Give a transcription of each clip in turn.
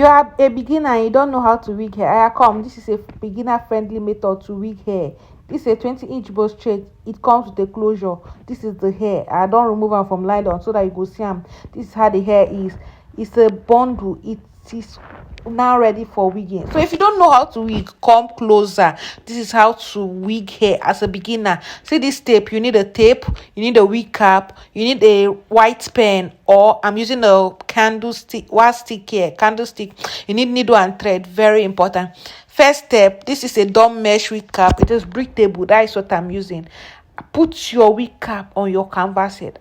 You are a beginner and you don't know how to wig hair. Come, this is a beginner friendly method to wig hair. This is a 20-inch bow straight. It comes with a closure. This is the hair. I don't remove them from nylon so that you go see them. This is how the hair is. It's a bundle. It is now ready for wigging. So if you don't know how to wig, come closer. This is how to wig hair as a beginner. See this tape. You need a tape, you need a wig cap, you need a white pen, or I'm using a candlestick, candlestick. You need needle and thread, very important. First step, this is a dumb mesh wig cap. It is breathable. That is what I'm using. Put your wig cap on your canvas head.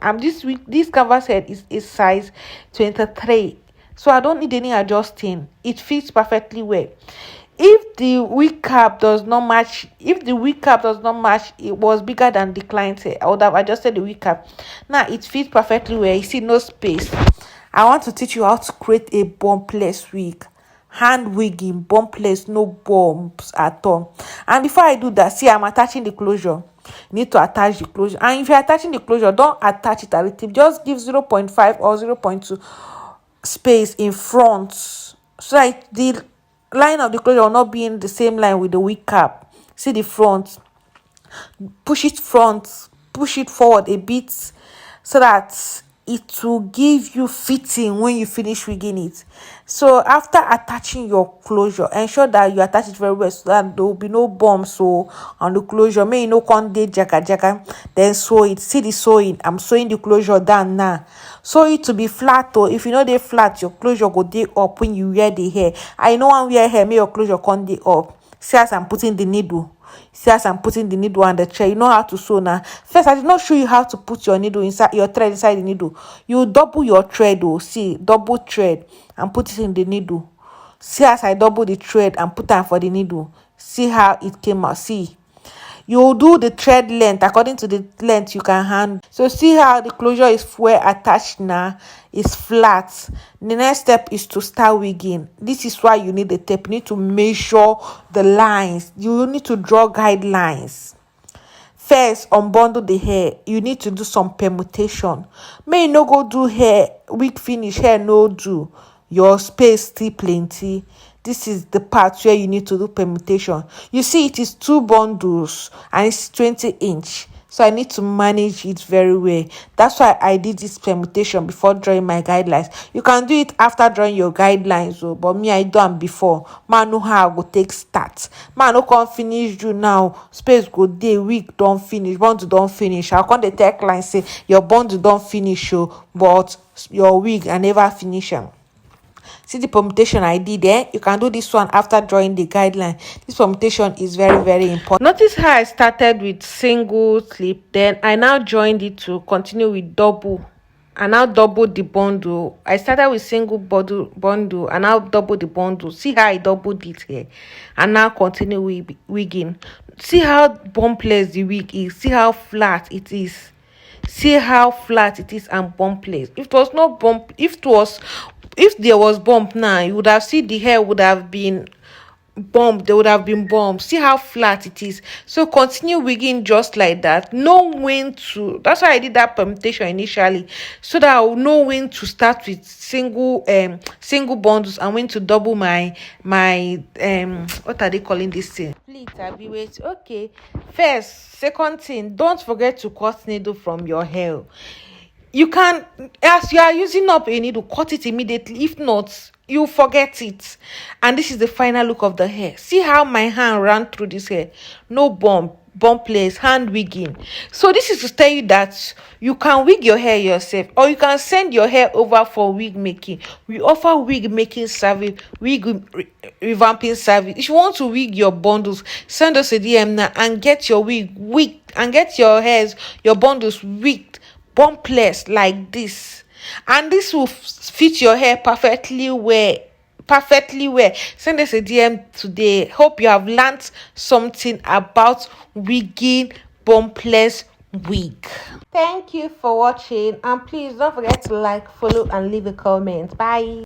This canvas head is a size 23, so I don't need any adjusting. It fits perfectly well. If the wig cap does not match, it was bigger than the client's hair, I would have adjusted the wig cap. Now it fits perfectly well. You see, no space. I want to teach you how to create a bumpless wig. Hand wigging, bumpless, no bumps at all. And before I do that, see, I'm attaching the closure. You need to attach the closure. And if you're attaching the closure, don't attach it at the tip. Just give 0.5 or 0.2 space in front, so that the line of the closure will not be in the same line with the wig cap. See the front. Push it forward a bit, so that it will give you fitting when you finish wigging it. So after attaching your closure, ensure that you attach it very well so that there will be no bumps on the closure. May you no con dey jaga. Then sew it. See the sewing. I'm sewing the closure down now. Sew it to be flat. Or if you know they flat, your closure go dey up when you wear the hair. I know one wear hair, may your closure con dey up. See as I'm putting the needle. See as I'm putting the needle on the thread. You know how to sew now. First, I did not show you how to put your needle inside your thread inside the needle. You double your thread. See, double thread and put it in the needle. See as I double the thread and put it for the needle. See how it came out. See, you do the thread length according to the length you can handle. So see how the closure is well attached now. It's flat. The next step is to start wigging. This is why you need the tape. You need to measure the lines. You need to draw guidelines. First, unbundle the hair. You need to do some permutation. May you no go do hair wig finish, hair no do. Your space still plenty. This is the part where you need to do permutation. You see, it is 2 bundles and it's 20-inch. So I need to manage it very well. That's why I did this permutation before drawing my guidelines. You can do it after drawing your guidelines, but me, I done before. Man know how I go take start. Man no can finish you now. Space go day, week don't finish, bundle don't finish. I can't tell client say your bundle don't finish, but your wig I never finish them. See the permutation I did there. You can do this one after drawing the guideline. This permutation is very, very important. Notice how I started with single slip, then I now joined it to continue with double. I now double the bundle. I started with single bundle and now double the bundle. See how I doubled it here, and now continue with wigging. See how bumpless the wig is. See how flat it is. See how flat it is and bumpless. If it was not bump, if there was bump now, you would have seen the hair would have been bumped. There would have been bumps. See how flat it is. So continue wigging just like that. Know when to. That's why I did that permutation initially, so that I will know when to start with single bundles and when to double my what are they calling this thing? Please, wait. Okay. First, second thing, don't forget to cut needle from your hair. You can, as you are using up a needle, cut it immediately. If not, you forget it. And this is the final look of the hair. See how my hand ran through this hair. No bumpless, hand wigging. So this is to tell you that you can wig your hair yourself, or you can send your hair over for wig making. We offer wig making service, wig revamping service. If you want to wig your bundles, send us a DM now and get your wig and get your hairs, your bundles wigged bumpless like this, and this will fit your hair perfectly well. Send us a DM today. Hope you have learned something about wigging bumpless wig. Thank you for watching, and please don't forget to like, follow and leave a comment. Bye.